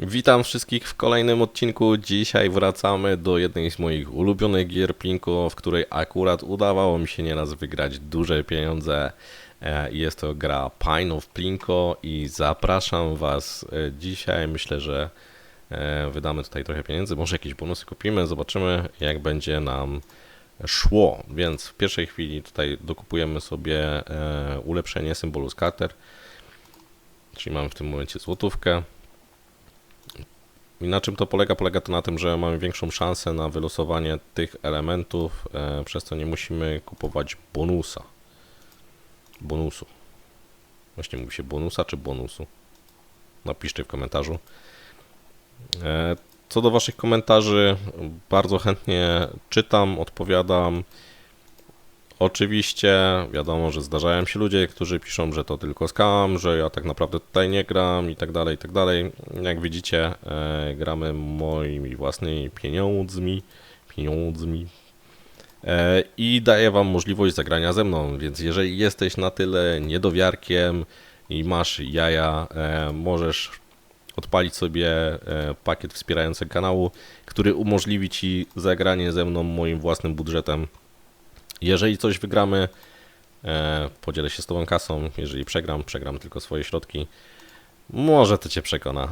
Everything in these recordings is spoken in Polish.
Witam wszystkich w kolejnym odcinku. Dzisiaj wracamy do jednej z moich ulubionych gier Plinko, w której akurat udawało mi się nieraz wygrać duże pieniądze. Jest to gra Pine of Plinko i zapraszam Was dzisiaj. Myślę, że wydamy tutaj trochę pieniędzy, może jakieś bonusy kupimy, zobaczymy jak będzie nam szło. Więc w pierwszej chwili tutaj dokupujemy sobie ulepszenie symbolu scatter, czyli mamy w tym momencie złotówkę. I na czym to polega? Polega to na tym, że mamy większą szansę na wylosowanie tych elementów, przez co nie musimy kupować bonusu. Właśnie mówi się bonusa czy bonusu? Napiszcie w komentarzu. Co do Waszych komentarzy, bardzo chętnie czytam, odpowiadam. Oczywiście wiadomo, że zdarzają się ludzie, którzy piszą, że to tylko scam, że ja tak naprawdę tutaj nie gram i tak dalej, i tak dalej. Jak widzicie, gramy moimi własnymi pieniądzmi i daję Wam możliwość zagrania ze mną, więc jeżeli jesteś na tyle niedowiarkiem i masz jaja, możesz odpalić sobie pakiet wspierający kanału, który umożliwi Ci zagranie ze mną moim własnym budżetem. Jeżeli coś wygramy, podzielę się z Tobą kasą. Jeżeli przegram tylko swoje środki. Może to Cię przekona.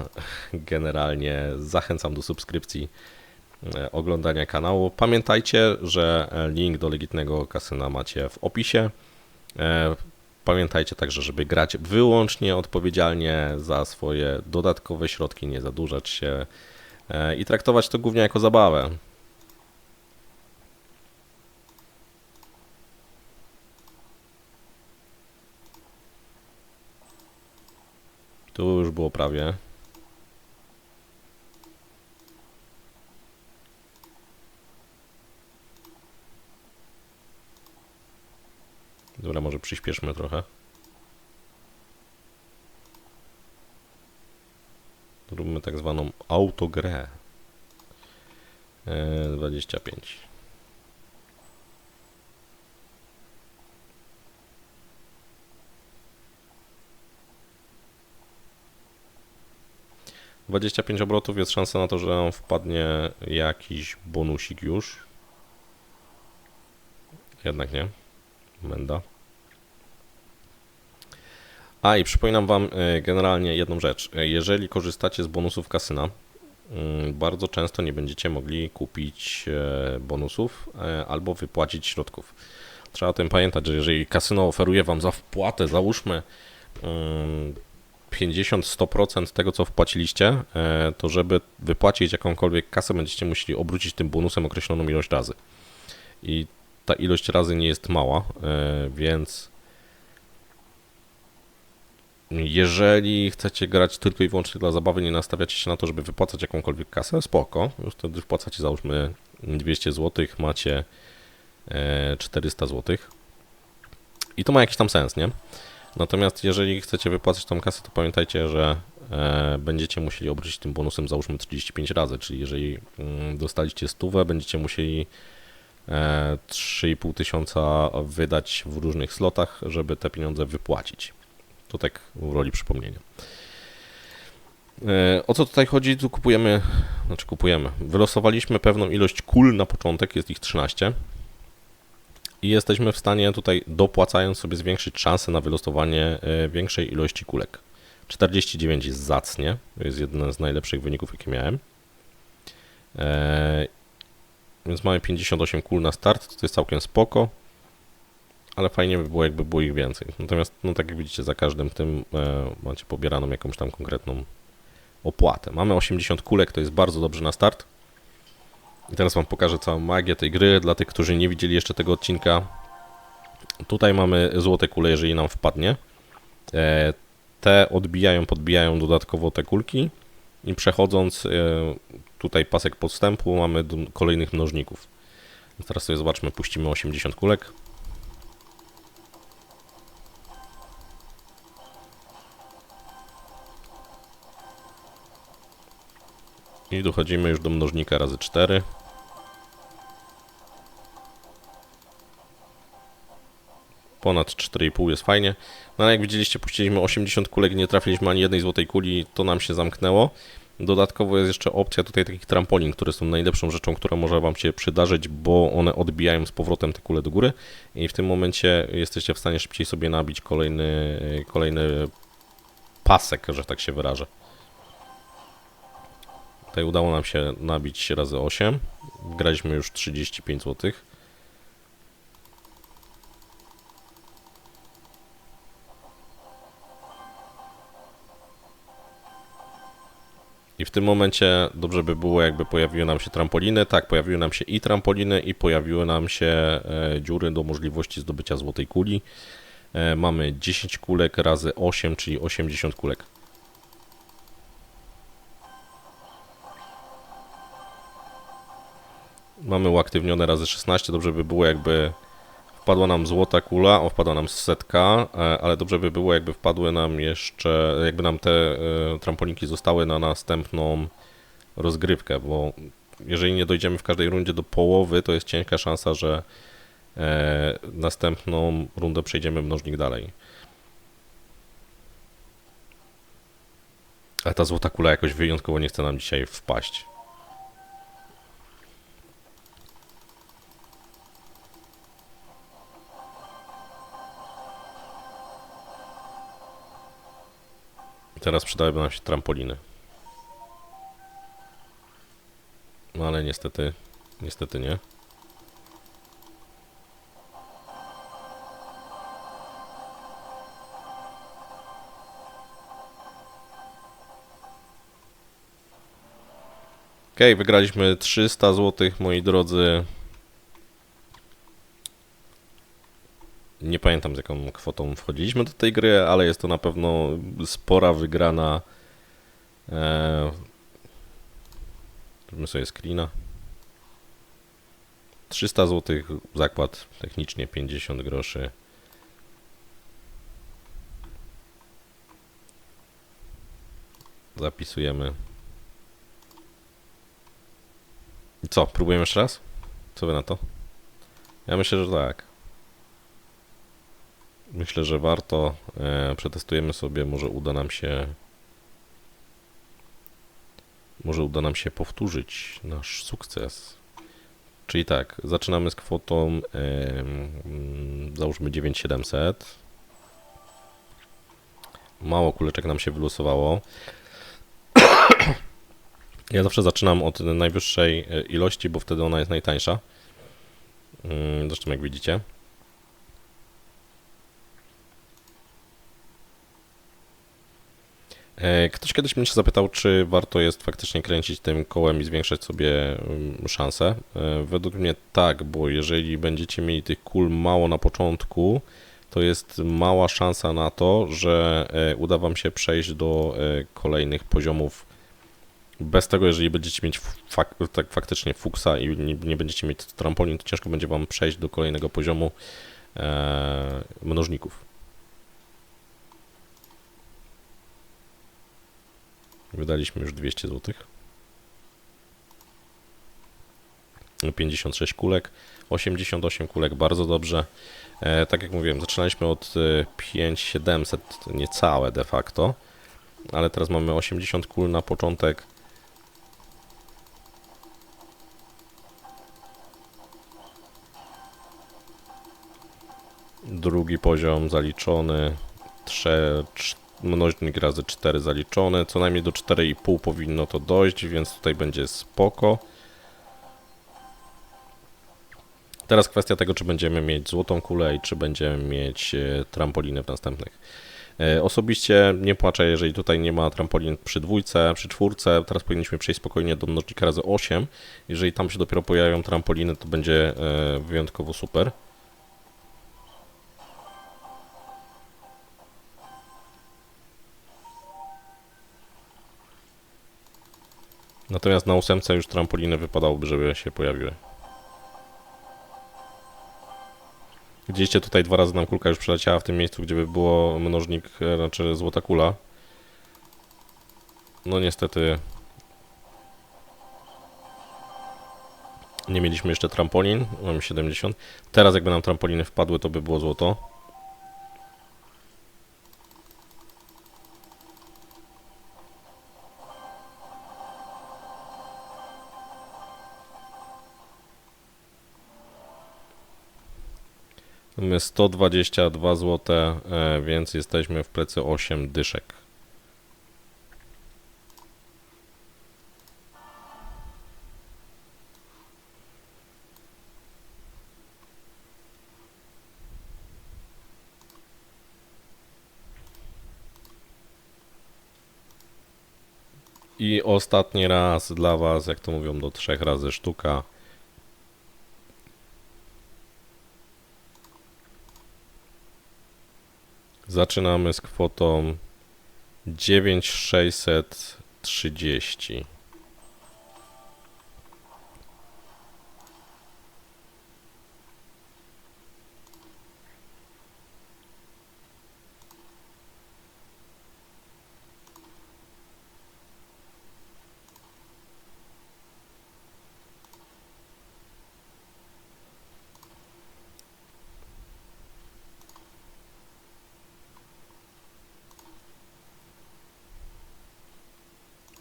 Generalnie zachęcam do subskrypcji, oglądania kanału. Pamiętajcie, że link do legitnego kasyna macie w opisie. Pamiętajcie także, żeby grać wyłącznie odpowiedzialnie za swoje dodatkowe środki, nie zadłużać się i traktować to głównie jako zabawę. Tu już było prawie. Dobra, może przyspieszmy trochę. Róbmy tak zwaną autogrę. 25. ...25 obrotów, jest szansa na to, że nam wpadnie jakiś bonusik już. Jednak nie. Menda. A i przypominam Wam generalnie jedną rzecz. Jeżeli korzystacie z bonusów kasyna, bardzo często nie będziecie mogli kupić bonusów albo wypłacić środków. Trzeba o tym pamiętać, że jeżeli kasyno oferuje Wam za wpłatę, załóżmy 50-100% tego, co wpłaciliście, to żeby wypłacić jakąkolwiek kasę, będziecie musieli obrócić tym bonusem określoną ilość razy. I ta ilość razy nie jest mała, więc jeżeli chcecie grać tylko i wyłącznie dla zabawy, nie nastawiacie się na to, żeby wypłacać jakąkolwiek kasę, spoko. Już wtedy wpłacacie załóżmy 200 zł, macie 400 zł. I to ma jakiś tam sens, nie? Natomiast jeżeli chcecie wypłacać tą kasę, to pamiętajcie, że będziecie musieli obrócić tym bonusem załóżmy 35 razy, czyli jeżeli dostaliście 100, będziecie musieli 3,5 tysiąca wydać w różnych slotach, żeby te pieniądze wypłacić. To tak w roli przypomnienia. O co tutaj chodzi? Tu kupujemy. Wylosowaliśmy pewną ilość kul na początek, jest ich 13. I jesteśmy w stanie tutaj, dopłacając sobie, zwiększyć szansę na wylosowanie większej ilości kulek. 49 jest zacnie, to jest jeden z najlepszych wyników, jakie miałem. Więc mamy 58 kul na start, to jest całkiem spoko. Ale fajnie by było, jakby było ich więcej. Natomiast, no tak jak widzicie, za każdym tym macie pobieraną jakąś tam konkretną opłatę. Mamy 80 kulek, to jest bardzo dobrze na start. I teraz Wam pokażę całą magię tej gry, dla tych, którzy nie widzieli jeszcze tego odcinka. Tutaj mamy złote kule, jeżeli nam wpadnie. Te podbijają dodatkowo te kulki i przechodząc tutaj pasek podstępu mamy do kolejnych mnożników. Więc teraz sobie zobaczmy, puścimy 80 kulek. I dochodzimy już do mnożnika razy 4. Ponad 4,5 jest fajnie. No ale jak widzieliście, puściliśmy 80 kulek, nie trafiliśmy ani jednej złotej kuli, to nam się zamknęło. Dodatkowo jest jeszcze opcja tutaj takich trampolin, które są najlepszą rzeczą, która może Wam się przydarzyć, bo one odbijają z powrotem te kule do góry i w tym momencie jesteście w stanie szybciej sobie nabić kolejny pasek, że tak się wyrażę. Tutaj udało nam się nabić razy 8. Graliśmy już 35 zł. I w tym momencie dobrze by było, jakby pojawiły nam się trampoliny. Tak, pojawiły nam się i trampoliny, i pojawiły nam się dziury do możliwości zdobycia złotej kuli. Mamy 10 kulek razy 8, czyli 80 kulek. Mamy uaktywnione razy 16. Dobrze by było, jakby wpadła nam złota kula, wpadła nam setka, ale dobrze by było, jakby wpadły nam jeszcze, jakby nam te trampolinki zostały na następną rozgrywkę, bo jeżeli nie dojdziemy w każdej rundzie do połowy, to jest cienka szansa, że następną rundę przejdziemy mnożnik dalej. Ale ta złota kula jakoś wyjątkowo nie chce nam dzisiaj wpaść. Teraz przydałyby nam się trampoliny. No ale niestety nie. Okej, wygraliśmy 300 zł, moi drodzy. Nie pamiętam, z jaką kwotą wchodziliśmy do tej gry, ale jest to na pewno spora wygrana. Zrobimy sobie screena. 300 zł, zakład technicznie 50 groszy. Zapisujemy. I co, próbujemy jeszcze raz? Co wy na to? Ja myślę, że tak. Myślę, że warto. Przetestujemy sobie, może uda nam się powtórzyć nasz sukces. Czyli tak, zaczynamy z kwotą załóżmy 9700. Mało kuleczek nam się wylosowało. Ja zawsze zaczynam od najwyższej ilości, bo wtedy ona jest najtańsza. Zresztą jak widzicie. Ktoś kiedyś mnie się zapytał, czy warto jest faktycznie kręcić tym kołem i zwiększać sobie szanse. Według mnie tak, bo jeżeli będziecie mieli tych kul mało na początku, to jest mała szansa na to, że uda Wam się przejść do kolejnych poziomów bez tego, jeżeli będziecie mieć tak faktycznie fuksa i nie będziecie mieć trampolin, to ciężko będzie Wam przejść do kolejnego poziomu mnożników. Wydaliśmy już 200 zł. 56 kulek, 88 kulek, bardzo dobrze. Tak jak mówiłem, zaczynaliśmy od 5700, niecałe de facto, ale teraz mamy 80 kul na początek. Drugi poziom zaliczony, mnożnik razy 4 zaliczone, co najmniej do 4,5 powinno to dojść, więc tutaj będzie spoko. Teraz kwestia tego, czy będziemy mieć złotą kulę i czy będziemy mieć trampoliny w następnych. Osobiście nie płaczę, jeżeli tutaj nie ma trampolin przy dwójce, przy czwórce. Teraz powinniśmy przejść spokojnie do mnożnika razy 8. Jeżeli tam się dopiero pojawią trampoliny, to będzie wyjątkowo super. Natomiast na 8 już trampoliny wypadałoby, żeby się pojawiły. Widzieliście, tutaj 2 razy nam kulka już przeleciała w tym miejscu, gdzie by było mnożnik, znaczy złota kula. No niestety nie mieliśmy jeszcze trampolin, mamy 70. Teraz jakby nam trampoliny wpadły, to by było złoto. Mamy 122 zł, więc jesteśmy w plecy 8 dyszek. I ostatni raz dla Was, jak to mówią, do 3 razy sztuka. Zaczynamy z kwotą 9630.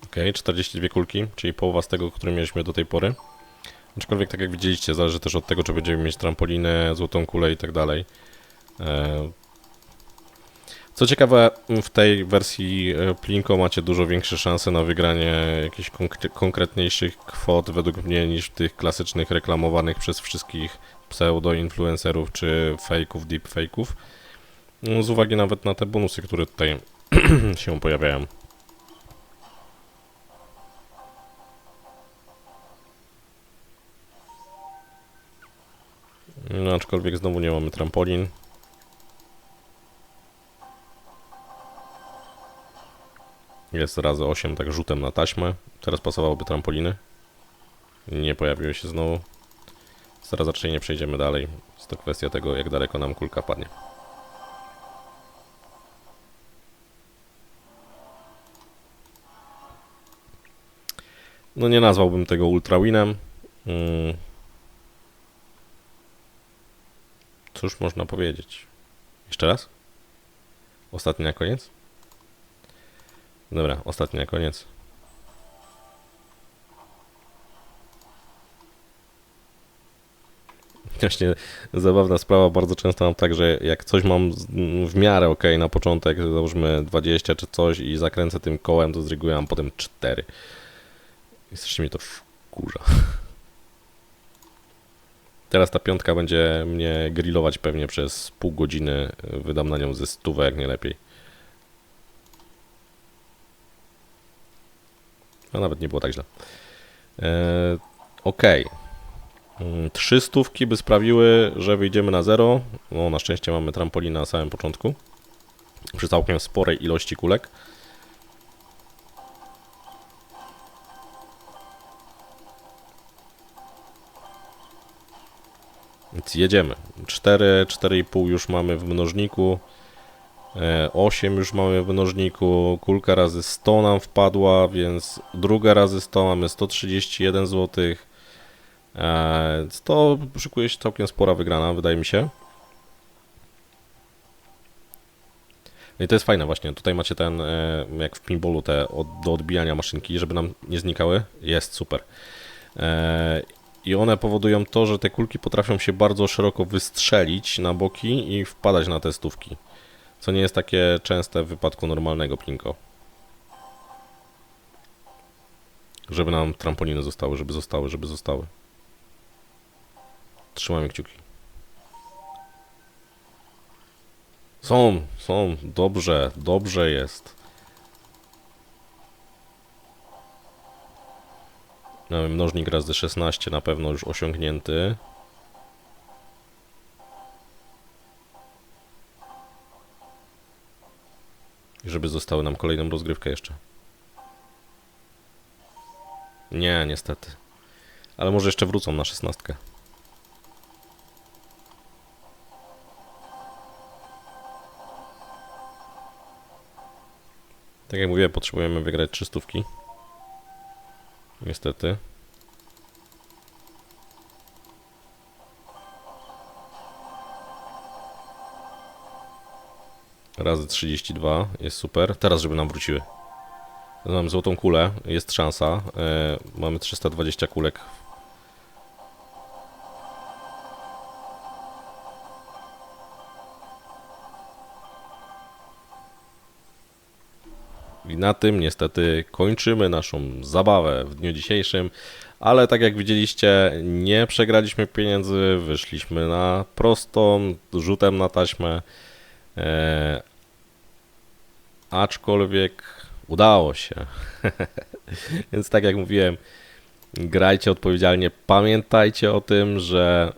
Ok, 42 kulki, czyli połowa z tego, który mieliśmy do tej pory. Aczkolwiek, tak jak widzieliście, zależy też od tego, czy będziemy mieć trampolinę, złotą kulę i tak dalej. Co ciekawe, w tej wersji Plinko macie dużo większe szanse na wygranie jakichś konkretniejszych kwot według mnie niż w tych klasycznych reklamowanych przez wszystkich pseudo-influencerów czy fake'ów, deepfake'ów. Z uwagi nawet na te bonusy, które tutaj się pojawiają. No, aczkolwiek znowu nie mamy trampolin. Jest razy 8 tak rzutem na taśmę. Teraz pasowałoby trampoliny. Nie pojawiły się znowu. Zaraz raczej nie przejdziemy dalej. Jest to kwestia tego, jak daleko nam kulka padnie. No nie nazwałbym tego ultra winem. Cóż można powiedzieć? Jeszcze raz? Ostatni na koniec? Dobra, ostatni na koniec. Właśnie zabawna sprawa, bardzo często mam tak, że jak coś mam w miarę ok na początek, załóżmy 20 czy coś i zakręcę tym kołem, to z reguły mam potem 4. I strasznie mnie to wkurza. Teraz ta piątka będzie mnie grillować pewnie przez pół godziny. Wydam na nią ze 100, jak nie lepiej. A nawet nie było tak źle. Ok. 3 stówki by sprawiły, że wyjdziemy na 0. No, na szczęście mamy trampolinę na samym początku. Przy całkiem sporej ilości kulek. Więc jedziemy. 4, 4,5 już mamy w mnożniku. 8 już mamy w mnożniku. Kulka razy 100 nam wpadła, więc druga razy 100 mamy 131 zł. To szykuje się całkiem spora wygrana, wydaje mi się. No i to jest fajne właśnie. Tutaj macie ten, jak w pinballu, te do odbijania maszynki, żeby nam nie znikały. Jest super. I one powodują to, że te kulki potrafią się bardzo szeroko wystrzelić na boki i wpadać na te stówki. Co nie jest takie częste w wypadku normalnego Plinko. Żeby nam trampoliny zostały, żeby zostały. Trzymamy kciuki. Są, dobrze jest. Mamy mnożnik razy 16 na pewno już osiągnięty. I żeby zostały nam kolejną rozgrywkę jeszcze. Nie, niestety. Ale może jeszcze wrócą na 16. Tak jak mówiłem, potrzebujemy wygrać 3 stówki. Niestety. Razy 32 jest super. Teraz, żeby nam wróciły. Mamy złotą kulę, jest szansa. Mamy 320 kulek. I na tym niestety kończymy naszą zabawę w dniu dzisiejszym, ale tak jak widzieliście, nie przegraliśmy pieniędzy, wyszliśmy na prostą, rzutem na taśmę, aczkolwiek udało się. Więc tak jak mówiłem, grajcie odpowiedzialnie. Pamiętajcie o tym, że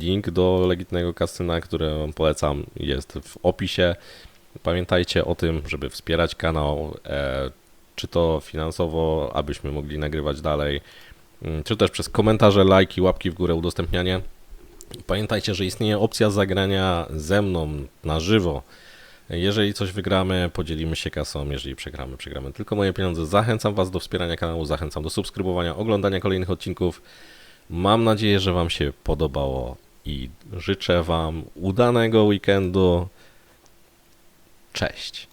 link do legitnego kasyna, który wam polecam, jest w opisie. Pamiętajcie o tym, żeby wspierać kanał, czy to finansowo, abyśmy mogli nagrywać dalej, czy też przez komentarze, lajki, łapki w górę, udostępnianie. Pamiętajcie, że istnieje opcja zagrania ze mną na żywo. Jeżeli coś wygramy, podzielimy się kasą, jeżeli przegramy, przegramy tylko moje pieniądze. Zachęcam Was do wspierania kanału, zachęcam do subskrybowania, oglądania kolejnych odcinków. Mam nadzieję, że Wam się podobało i życzę Wam udanego weekendu. Cześć!